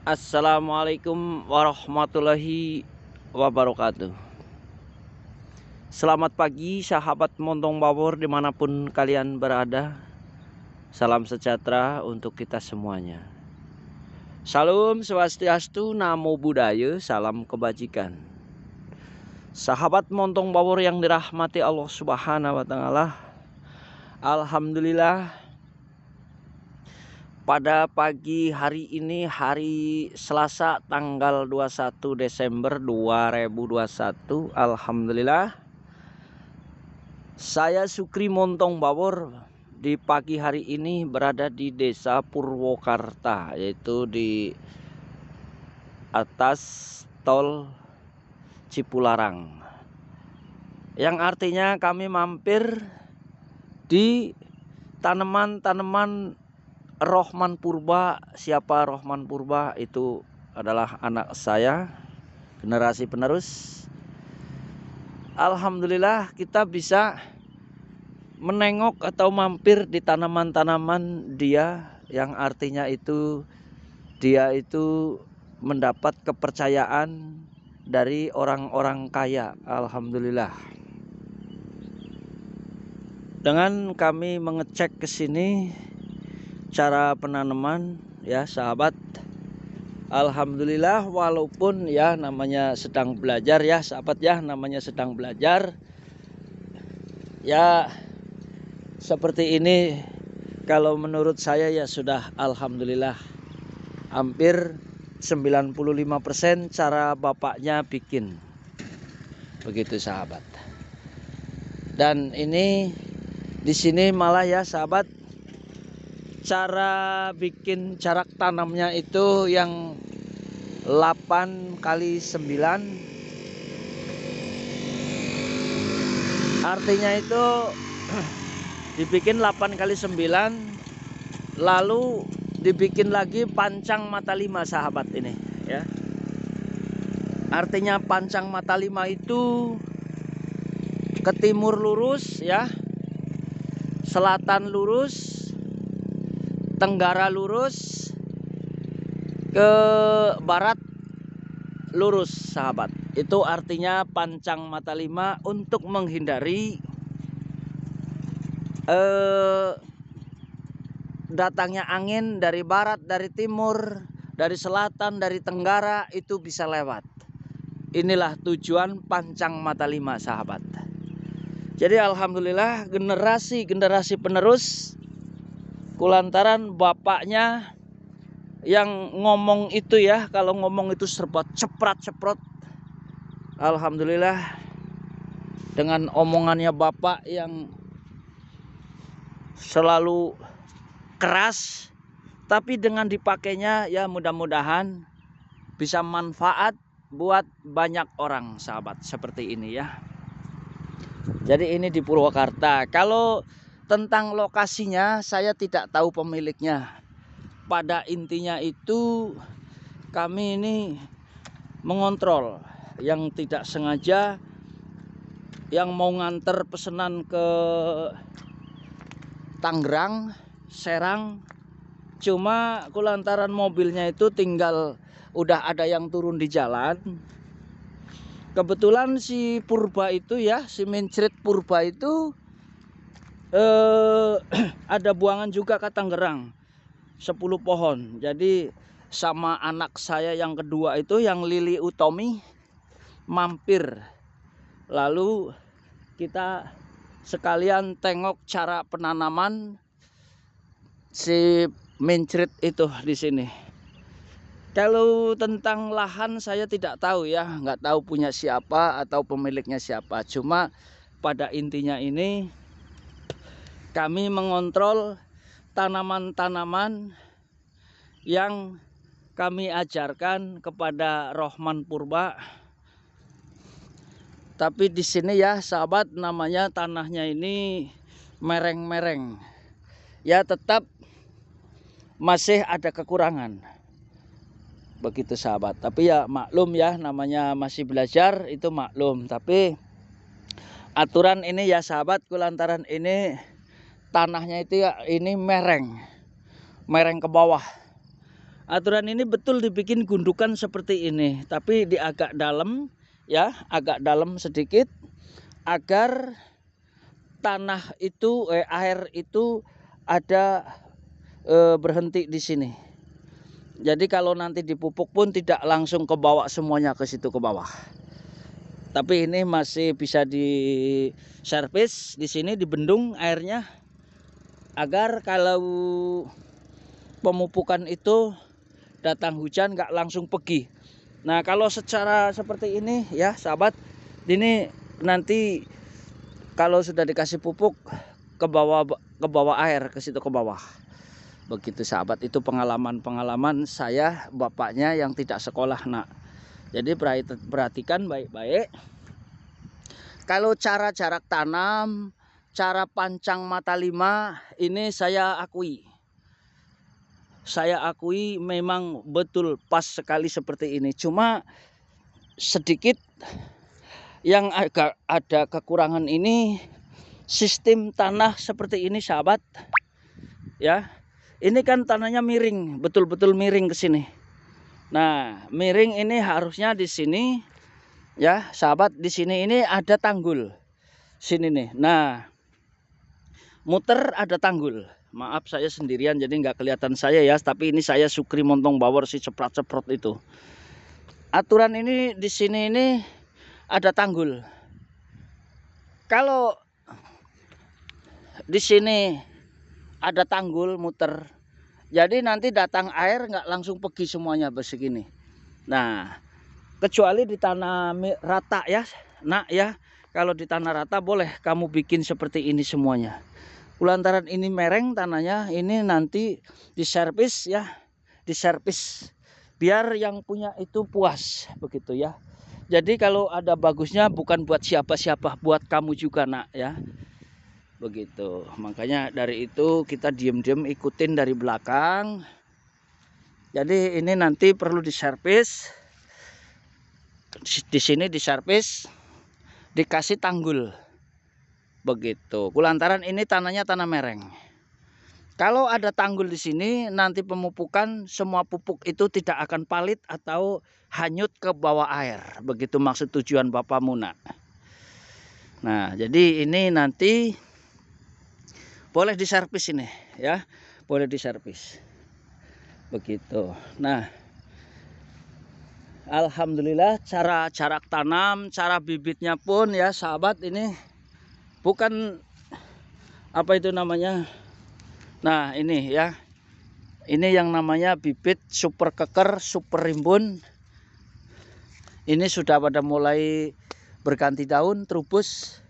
Assalamualaikum warahmatullahi wabarakatuh. Selamat pagi sahabat Montong Bawor dimanapun kalian berada. Salam sejahtera untuk kita semuanya. Salam swastiastu, namo buddhaya, salam kebajikan. Sahabat Montong Bawor yang dirahmati Allah Subhanahu wa taala. Alhamdulillah, pada pagi hari ini, hari Selasa tanggal 21 Desember 2021, alhamdulillah saya Sukri Montong Bawor di pagi hari ini berada di Desa Purwokarta, yaitu di atas tol Cipularang, yang artinya kami mampir di tanaman-tanaman Rohman Purba. Siapa Rohman Purba? Itu adalah anak saya, generasi penerus. Alhamdulillah kita bisa menengok atau mampir di tanaman-tanaman dia, yang artinya itu dia itu mendapat kepercayaan dari orang-orang kaya. Alhamdulillah. Dengan kami mengecek ke sini cara penanaman ya sahabat, alhamdulillah, walaupun ya namanya sedang belajar ya sahabat ya, namanya sedang belajar ya seperti ini. Kalau menurut saya ya sudah alhamdulillah hampir 95% cara bapaknya bikin, begitu sahabat. Dan ini di sini malah ya sahabat, cara bikin jarak tanamnya itu yang 8 kali 9, artinya itu dibikin 8 kali 9, lalu dibikin lagi pancang mata 5 sahabat ini ya. Artinya pancang mata 5 itu ke timur lurus ya, selatan lurus, tenggara lurus, ke barat lurus sahabat. Itu artinya pancang mata 5 untuk menghindari datangnya angin dari barat, dari timur, dari selatan, dari tenggara, itu bisa lewat. Inilah tujuan pancang mata 5 sahabat. Jadi alhamdulillah generasi penerus, kulantaran bapaknya yang ngomong itu ya, kalau ngomong itu serba ceprot-ceprot. Alhamdulillah dengan omongannya bapak yang selalu keras, tapi dengan dipakainya ya mudah-mudahan bisa manfaat buat banyak orang sahabat, seperti ini ya. Jadi ini di Purwakarta. Kalau tentang lokasinya saya tidak tahu pemiliknya. Pada intinya itu kami ini mengontrol yang tidak sengaja, yang mau nganter pesanan ke Tangerang, Serang, cuma kulantaran mobilnya itu tinggal udah ada yang turun di jalan. Kebetulan si Purba itu ya, si Mencret Purba itu ada buangan juga ke Tangerang 10 pohon. Jadi sama anak saya yang kedua itu, yang Lili Utomi, mampir. Lalu kita sekalian tengok cara penanaman si Mencret itu di sini. Kalau tentang lahan saya tidak tahu ya, nggak tahu punya siapa atau pemiliknya siapa. Cuma pada intinya ini kami mengontrol tanaman-tanaman yang kami ajarkan kepada Rohman Purba. Tapi di sini ya sahabat, namanya tanahnya ini mereng-mereng. Ya tetap masih ada kekurangan. Begitu sahabat. Tapi ya maklum ya, namanya masih belajar, itu maklum. Tapi aturan ini ya sahabat, kulantaran ini tanahnya itu ya ini mereng ke bawah. Aturan ini betul dibikin gundukan seperti ini, tapi di agak dalam ya, agak dalam sedikit agar tanah itu air itu ada berhenti di sini. Jadi kalau nanti dipupuk pun tidak langsung ke bawah semuanya ke situ ke bawah. Tapi ini masih bisa diservis di sini, dibendung airnya agar kalau pemupukan itu datang hujan nggak langsung pergi. Nah kalau secara seperti ini ya sahabat, ini nanti kalau sudah dikasih pupuk ke bawah air ke situ ke bawah. Begitu sahabat, itu pengalaman saya bapaknya yang tidak sekolah nak. Jadi perhatikan baik-baik. Kalau cara jarak tanam, cara pancang mata 5 ini saya akui. Saya akui memang betul pas sekali seperti ini. Cuma sedikit yang agak ada kekurangan ini sistem tanah seperti ini sahabat. Ya. Ini kan tanahnya miring, betul-betul miring ke sini. Nah, miring ini harusnya di sini ya, sahabat, di sini ini ada tanggul. Sini nih. Nah, muter ada tanggul. Maaf saya sendirian jadi nggak kelihatan saya ya, tapi ini saya Sukri Montong Bawor si ceprot-ceprot itu. Aturan ini di sini ini ada tanggul. Kalau di sini ada tanggul muter, jadi nanti datang air nggak langsung pergi semuanya begini. Nah, kecuali di tanah rata ya, nak ya. Kalau di tanah rata boleh kamu bikin seperti ini semuanya. Lantaran ini mereng tanahnya, ini nanti diservis ya, diservis biar yang punya itu puas begitu ya. Jadi kalau ada bagusnya bukan buat siapa-siapa, buat kamu juga nak ya. Begitu. Makanya dari itu kita diem-diem ikutin dari belakang. Jadi ini nanti perlu diservis. Di sini diservis, dikasih tanggul. Begitu. Kulantaran ini tanahnya tanah mereng. Kalau ada tanggul di sini, nanti pemupukan semua pupuk itu tidak akan palit atau hanyut ke bawah air. Begitu maksud tujuan Bapak Muna. Nah, jadi ini nanti boleh diservis ini ya, boleh diservis. Begitu. Nah, alhamdulillah cara jarak tanam, cara bibitnya pun ya sahabat, ini bukan apa itu namanya. Nah, ini ya. Ini yang namanya bibit super keker, super rimbun. Ini sudah pada mulai berganti daun, terubus.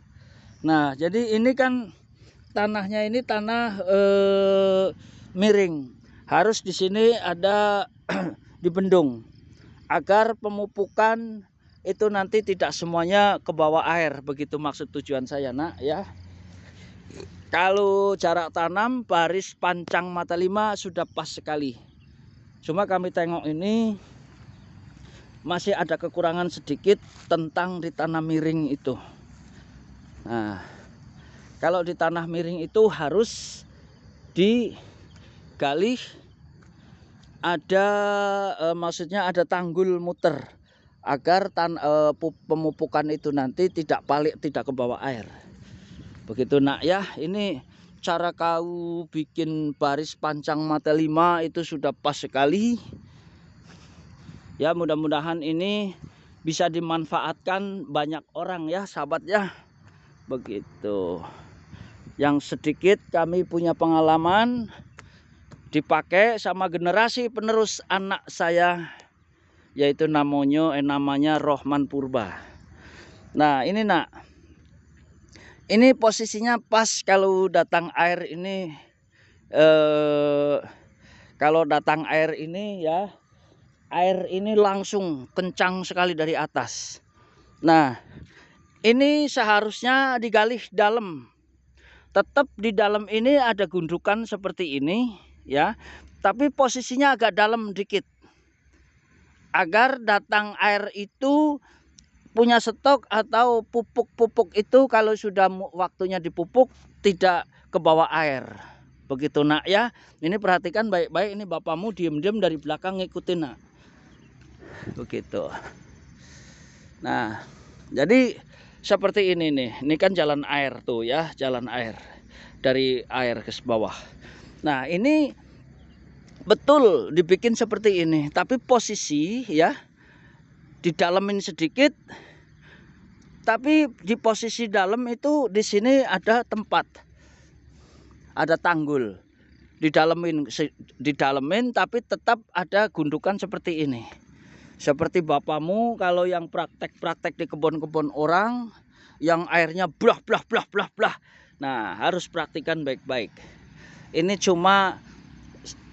Nah, jadi ini kan tanahnya ini tanah miring. Harus di sini ada dibendung agar pemupukan itu nanti tidak semuanya ke bawah air. Begitu maksud tujuan saya nak ya. Kalau jarak tanam baris pancang mata 5 sudah pas sekali. Cuma kami tengok ini masih ada kekurangan sedikit tentang di tanah miring itu. Nah, kalau di tanah miring itu harus digali, ada maksudnya ada tanggul muter agar pemupukan itu nanti tidak palit, tidak ke bawah air. Begitu nak ya. Ini cara kau bikin baris pancang mata 5 itu sudah pas sekali. Ya, mudah-mudahan ini bisa dimanfaatkan banyak orang ya sahabat ya. Begitu. Yang sedikit kami punya pengalaman dipakai sama generasi penerus anak saya, yaitu namanya Rohman Purba. Nah, ini nak, ini posisinya pas kalau datang air ini, kalau datang air ini ya, air ini langsung kencang sekali dari atas. Nah, ini seharusnya digali dalam. Tetap di dalam ini ada gundukan seperti ini ya, tapi posisinya agak dalam dikit agar datang air itu punya stok atau pupuk-pupuk itu kalau sudah waktunya dipupuk tidak ke bawah air. Begitu nak ya. Ini perhatikan baik-baik, ini bapakmu diem-diem dari belakang ngikutin nak. Begitu. Nah, jadi seperti ini nih. Ini kan jalan air tuh ya, jalan air. Dari air ke bawah. Nah, ini betul dibikin seperti ini, tapi posisi ya didalemin sedikit. Tapi di posisi dalam itu di sini ada tempat, ada tanggul, didalemin tapi tetap ada gundukan seperti ini. Seperti bapakmu kalau yang praktek di kebun-kebun orang, yang airnya blah. Nah, harus praktikan baik-baik. Ini cuma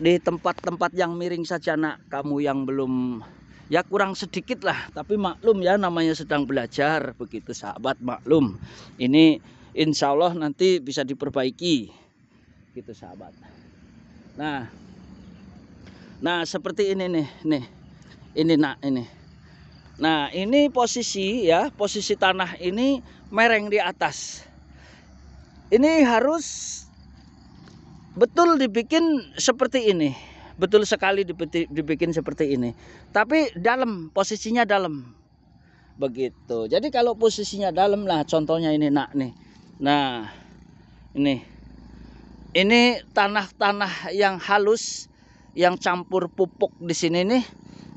di tempat-tempat yang miring saja nak, kamu yang belum, ya kurang sedikit lah, tapi maklum ya, namanya sedang belajar, begitu sahabat, maklum. Ini insya Allah nanti bisa diperbaiki, gitu sahabat. Nah seperti ini nih, ini nak ini. Nah ini posisi ya, posisi tanah ini mereng di atas. Ini harus betul dibikin seperti ini. Betul sekali dibikin seperti ini. Tapi dalam, posisinya dalam. Begitu. Jadi kalau posisinya dalam lah, contohnya ini nak nih. Nah, ini. Ini tanah-tanah yang halus, yang campur pupuk di sini nih.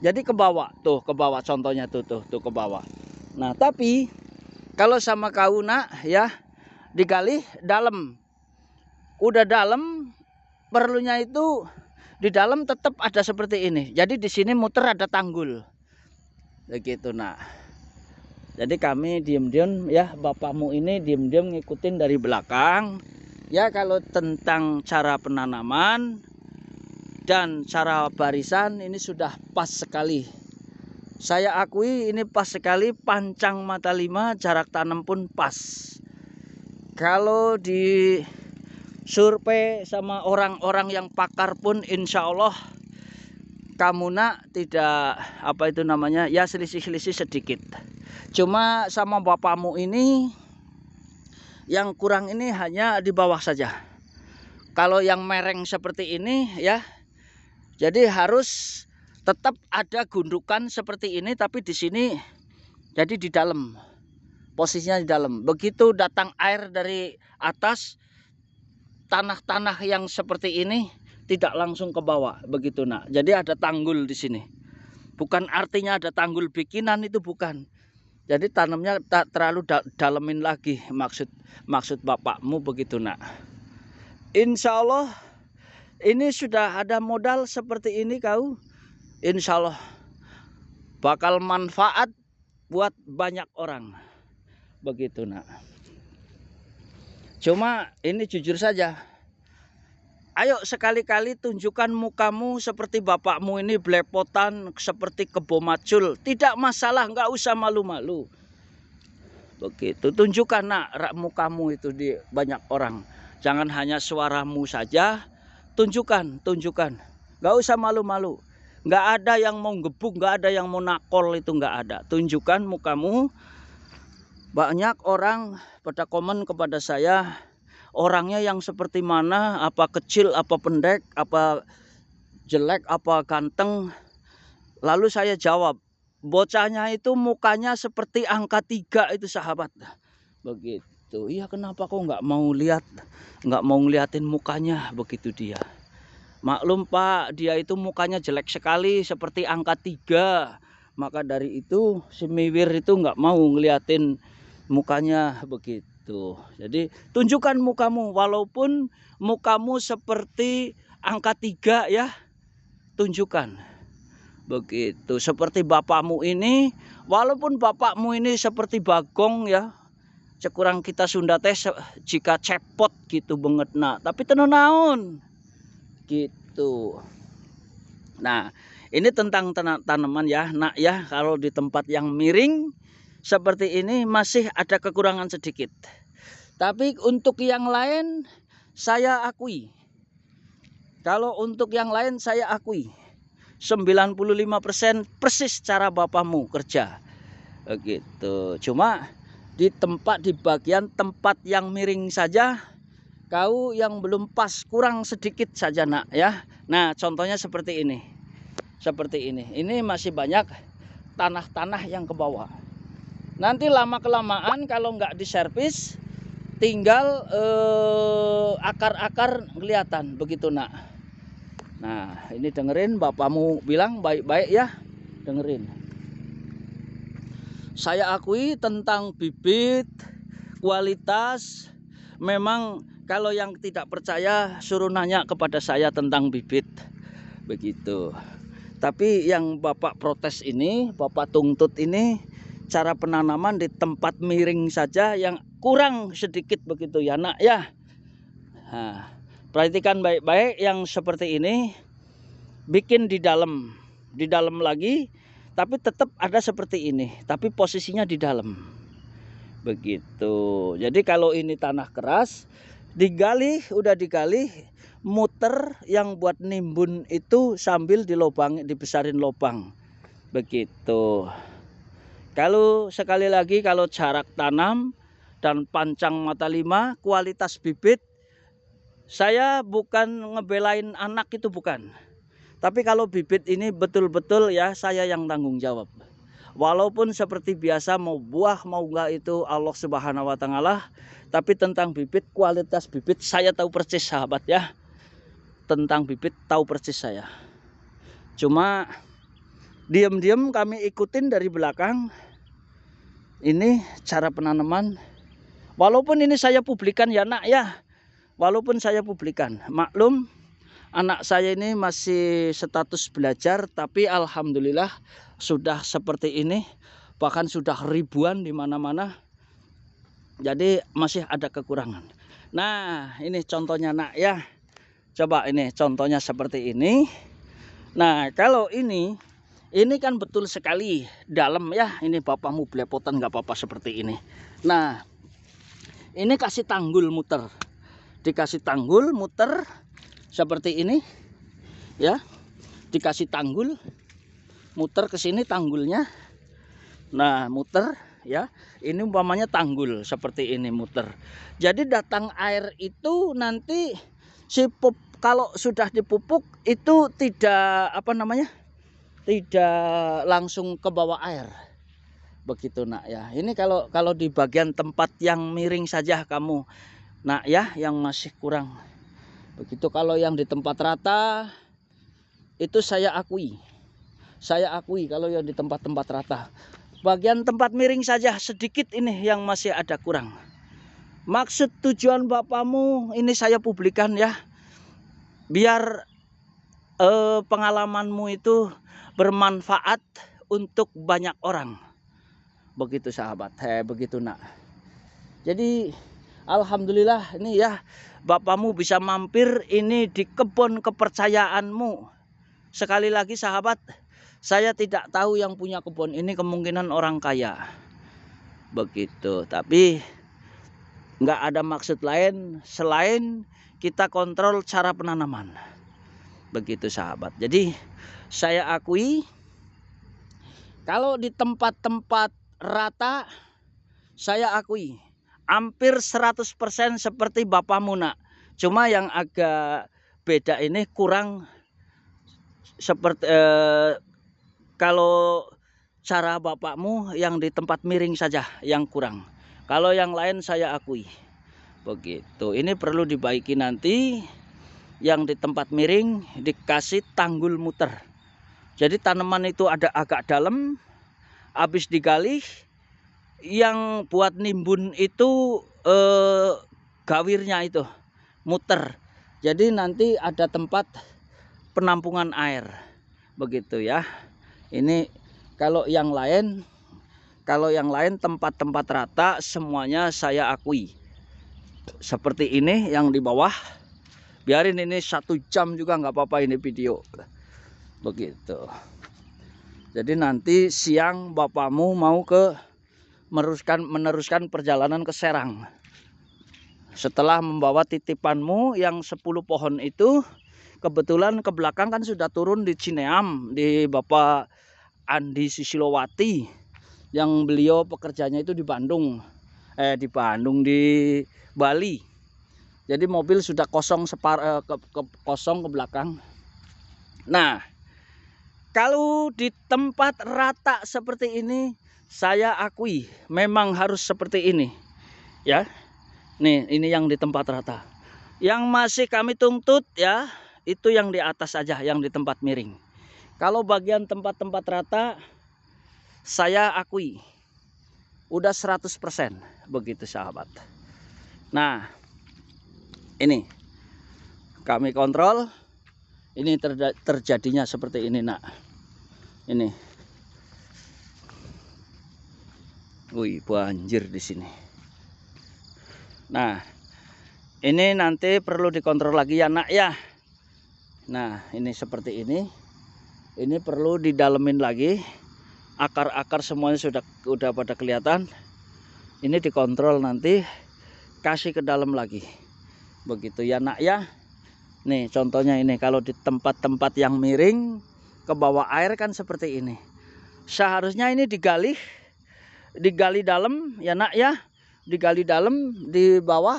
Jadi ke bawah, tuh ke bawah contohnya tuh ke bawah. Nah, tapi kalau sama kau nak ya, digali dalam. Udah dalam, perlunya itu di dalam tetap ada seperti ini. Jadi di sini muter ada tanggul. Begitu nah. Jadi kami diam-diam ya, bapakmu ini diam-diam ngikutin dari belakang. Ya kalau tentang cara penanaman dan cara barisan ini sudah pas sekali. Saya akui ini pas sekali, pancang mata 5, jarak tanam pun pas. Kalau di survei sama orang-orang yang pakar pun insya Allah kamu nak tidak apa itu namanya ya, selisih-selisih sedikit. Cuma sama bapakmu ini yang kurang ini hanya di bawah saja. Kalau yang mereng seperti ini ya, jadi harus tetap ada gundukan seperti ini, tapi di sini jadi di dalam, posisinya di dalam. Begitu datang air dari atas, tanah-tanah yang seperti ini tidak langsung ke bawah, begitu nak. Jadi ada tanggul di sini. Bukan artinya ada tanggul bikinan, itu bukan. Jadi tanamnya tak terlalu dalemin lagi, maksud bapakmu begitu nak. Insya Allah ini sudah ada modal seperti ini kau. Insya Allah bakal manfaat buat banyak orang, begitu nak. Cuma ini jujur saja, ayo sekali-kali tunjukkan mukamu seperti bapakmu ini belepotan, seperti kebo macul. Tidak masalah, nggak usah malu-malu. Begitu, tunjukkan nak mukamu itu di banyak orang. Jangan hanya suaramu saja, tunjukkan. Nggak usah malu-malu. Nggak ada yang mau gebuk, nggak ada yang mau nakol, itu nggak ada. Tunjukkan mukamu. Banyak orang pada komen kepada saya, orangnya yang seperti mana, apa kecil, apa pendek, apa jelek, apa ganteng. Lalu saya jawab, bocahnya itu mukanya seperti angka 3 itu sahabat. Begitu. Iya, kenapa kok nggak mau lihat, nggak mau ngeliatin mukanya, begitu dia. Maklum Pak, dia itu mukanya jelek sekali seperti angka 3. Maka dari itu si Miwir itu nggak mau ngeliatin mukanya, begitu. Jadi tunjukkan mukamu, walaupun mukamu seperti angka 3 ya, tunjukkan. Begitu. Seperti bapakmu ini, walaupun bapakmu ini seperti bagong ya, cekurang kita Sunda teh jika cepot gitu banget nak, tapi tenang naon gitu. Nah ini tentang tanaman ya nak ya, kalau di tempat yang miring seperti ini masih ada kekurangan sedikit. Tapi untuk yang lain saya akui. Kalau untuk yang lain saya akui 95% persis cara bapakmu kerja. Begitu. Cuma di bagian tempat yang miring saja kau yang belum pas, kurang sedikit saja nak ya. Nah contohnya seperti ini. Seperti ini. Ini masih banyak tanah-tanah yang ke bawah. Nanti lama-kelamaan kalau nggak diservis, tinggal akar-akar kelihatan begitu nak. Nah ini dengerin, bapakmu bilang baik-baik ya, dengerin. Saya akui tentang bibit, kualitas, memang kalau yang tidak percaya suruh nanya kepada saya tentang bibit, begitu. Tapi yang bapak protes ini, bapak tuntut ini, cara penanaman di tempat miring saja yang kurang sedikit begitu ya nak ya. Nah, perhatikan baik-baik yang seperti ini, bikin di dalam lagi, tapi tetap ada seperti ini, tapi posisinya di dalam. Begitu. Jadi kalau ini tanah keras, digali, udah digali, muter yang buat nimbun itu sambil dibesarin lubang. Begitu. Kalau sekali lagi, kalau jarak tanam dan pancang mata 5, kualitas bibit, saya bukan ngebelain anak, itu bukan. Tapi kalau bibit ini betul-betul ya saya yang tanggung jawab. Walaupun seperti biasa mau buah mau enggak itu Allah Subhanahu wa taala, tapi tentang bibit, kualitas bibit saya tahu persis sahabat ya. Tentang bibit tahu persis saya. Cuma diam-diam kami ikutin dari belakang. Ini cara penanaman. Walaupun ini saya publikan ya nak ya. Walaupun saya publikan, maklum anak saya ini masih status belajar, tapi alhamdulillah sudah seperti ini, bahkan sudah ribuan di mana-mana. Jadi masih ada kekurangan. Nah, ini contohnya nak ya. Coba ini contohnya seperti ini. Nah, kalau ini kan betul sekali dalam ya. Ini bapakmu belepotan nggak apa-apa seperti ini. Nah, ini kasih tanggul muter. Dikasih tanggul muter seperti ini ya, dikasih tanggul muter ke sini tanggulnya. Nah muter ya, ini umpamanya tanggul seperti ini muter. Jadi datang air itu nanti kalau sudah dipupuk itu tidak tidak langsung ke bawah air begitu nak ya. Ini kalau di bagian tempat yang miring saja kamu nak ya, yang masih kurang. Begitu kalau yang di tempat rata itu saya akui kalau yang di tempat-tempat rata. Bagian tempat miring saja sedikit ini yang masih ada kurang. Maksud tujuan bapakmu ini saya publikan ya, biar pengalamanmu itu bermanfaat untuk banyak orang. Begitu sahabat, begitu nak. Jadi alhamdulillah ini ya, bapakmu bisa mampir ini di kebun kepercayaanmu. Sekali lagi sahabat, saya tidak tahu yang punya kebun ini, kemungkinan orang kaya. Begitu, tapi nggak ada maksud lain selain kita kontrol cara penanaman. Begitu sahabat. Jadi saya akui kalau di tempat-tempat rata, saya akui hampir 100% seperti bapakmu nak. Cuma yang agak beda ini kurang seperti kalau cara bapakmu yang di tempat miring saja yang kurang. Kalau yang lain saya akui. Begitu. Ini perlu dibaiki nanti. Yang di tempat miring dikasih tanggul muter. Jadi tanaman itu ada agak dalam, habis digali, yang buat nimbun itu gawirnya itu muter. Jadi nanti ada tempat penampungan air. Begitu ya. Ini kalau yang lain tempat-tempat rata semuanya saya akui. Seperti ini yang di bawah. Biarin ini 1 jam juga nggak apa-apa ini video. Begitu. Jadi nanti siang bapakmu mau meneruskan perjalanan ke Serang. Setelah membawa titipanmu yang 10 pohon itu, kebetulan ke belakang kan sudah turun di Cineam, di Bapak Andi Susilowati, yang beliau pekerjaannya itu di Bandung, di Bali. Jadi mobil sudah kosong kosong ke belakang. Nah, kalau di tempat rata seperti ini, saya akui memang harus seperti ini. Ya. Nih, ini yang di tempat rata. Yang masih kami tuntut ya, itu yang di atas saja, yang di tempat miring. Kalau bagian tempat-tempat rata, saya akui udah 100% begitu sahabat. Nah, ini kami kontrol. Ini terjadinya seperti ini, nak. Ini. Wih, banjir di sini. Nah, ini nanti perlu dikontrol lagi ya, nak ya. Nah, ini seperti ini. Ini perlu didalemin lagi. Akar-akar semuanya sudah pada kelihatan. Ini dikontrol nanti, kasih ke dalam lagi. Begitu ya, nak ya. Nih contohnya ini, kalau di tempat-tempat yang miring ke bawah air kan seperti ini. Seharusnya ini digali dalam ya, nak ya. Digali dalam, di bawah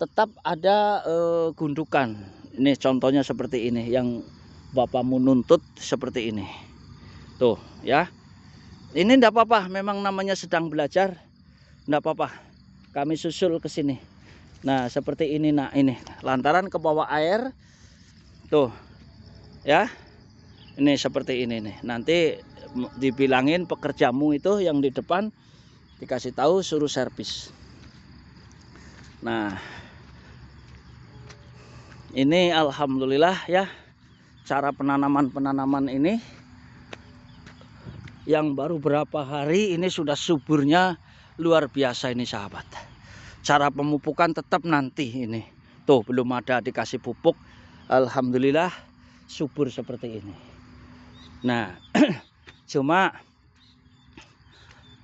tetap ada gundukan. Ini contohnya seperti ini yang bapakmu nuntut seperti ini. Tuh ya. Ini enggak apa-apa, memang namanya sedang belajar. Enggak apa-apa. Kami susul ke sini. Nah, seperti ini, nah ini lantaran ke bawah air. Tuh. Ya. Ini seperti ini nih. Nanti dibilangin pekerjamu itu yang di depan, dikasih tahu suruh servis. Nah, ini alhamdulillah ya, cara penanaman ini yang baru berapa hari ini sudah suburnya luar biasa ini sahabat. Cara pemupukan tetap nanti ini. Tuh belum ada dikasih pupuk. Alhamdulillah subur seperti ini. Nah, cuma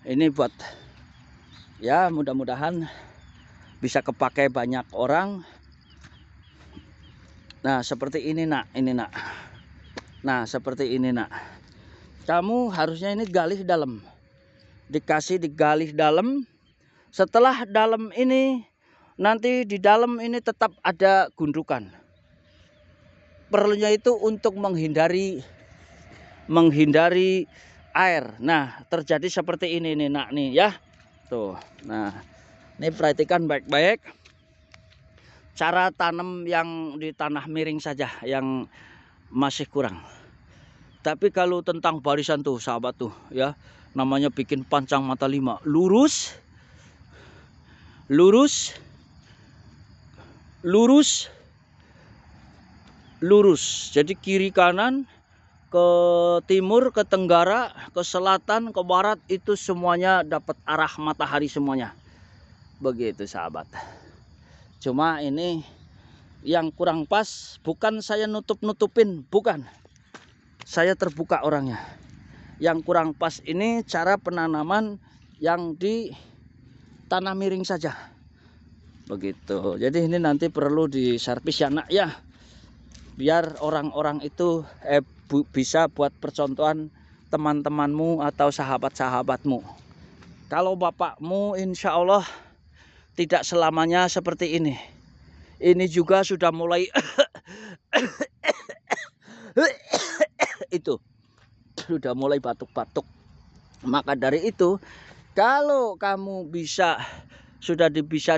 ini buat ya, mudah-mudahan bisa kepakai banyak orang. Nah, seperti ini, nak. Ini, nak. Nah, seperti ini, nak. Kamu harusnya ini gali dalam. Digali dalam. Setelah dalam ini, nanti di dalam ini tetap ada gundukan. Perlunya itu untuk menghindari air. Nah, terjadi seperti ini nih, nak nih ya. Tuh. Nah, ini perhatikan baik-baik. Cara tanam yang di tanah miring saja yang masih kurang. Tapi kalau tentang barisan tuh sahabat tuh ya, namanya bikin pancang mata 5. Lurus. Lurus. Lurus. Lurus. Jadi kiri kanan, ke timur, ke tenggara, ke selatan, ke barat, itu semuanya dapat arah matahari semuanya. Begitu sahabat. Cuma ini yang kurang pas, bukan saya nutup-nutupin, bukan. Saya terbuka orangnya. Yang kurang pas ini cara penanaman yang di tanah miring saja. Begitu. Jadi ini nanti perlu diservis ya, nak ya. Biar orang-orang itu bisa buat percontohan teman-temanmu atau sahabat-sahabatmu. Kalau bapakmu insya Allah tidak selamanya seperti ini. Ini juga sudah mulai itu sudah mulai batuk-batuk. Maka dari itu, kalau kamu bisa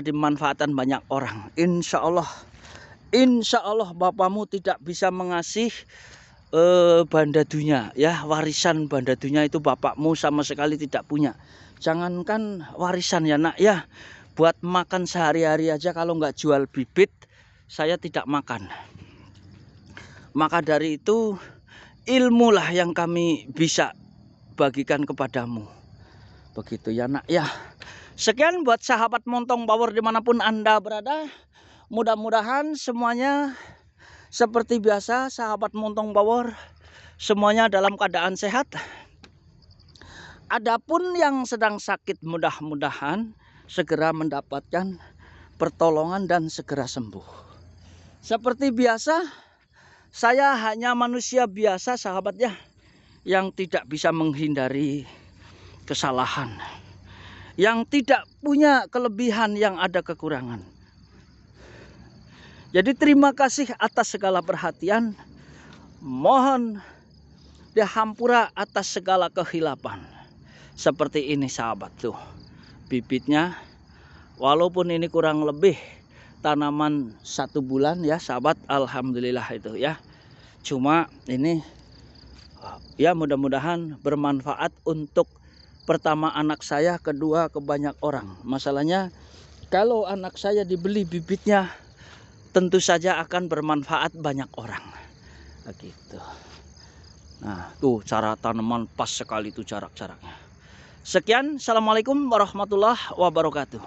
dimanfaatkan banyak orang, insya Allah bapakmu tidak bisa mengasih banda dunia ya, warisan banda dunia itu bapakmu sama sekali tidak punya. Jangankan warisan ya, nak ya, buat makan sehari-hari aja kalau nggak jual bibit saya tidak makan. Maka dari itu ilmu lah yang kami bisa bagikan kepadamu. Begitu ya, nak ya. Sekian buat sahabat Montong Power dimanapun Anda berada. Mudah-mudahan semuanya seperti biasa, sahabat Montong Power semuanya dalam keadaan sehat. Adapun yang sedang sakit, mudah-mudahan segera mendapatkan pertolongan dan segera sembuh. Seperti biasa, saya hanya manusia biasa sahabat ya, yang tidak bisa menghindari kesalahan, yang tidak punya kelebihan, yang ada kekurangan. Jadi terima kasih atas segala perhatian. Mohon dihampura atas segala kehilapan. Seperti ini sahabat tuh. Bibitnya walaupun ini kurang lebih tanaman 1 bulan ya sahabat. Alhamdulillah itu ya. Cuma ini ya mudah-mudahan bermanfaat untuk pertama anak saya, kedua ke banyak orang. Masalahnya kalau anak saya dibeli bibitnya tentu saja akan bermanfaat banyak orang. Begitu. Nah, tuh cara tanaman pas sekali tuh jarak-jaraknya. Sekian, assalamualaikum warahmatullahi wabarakatuh.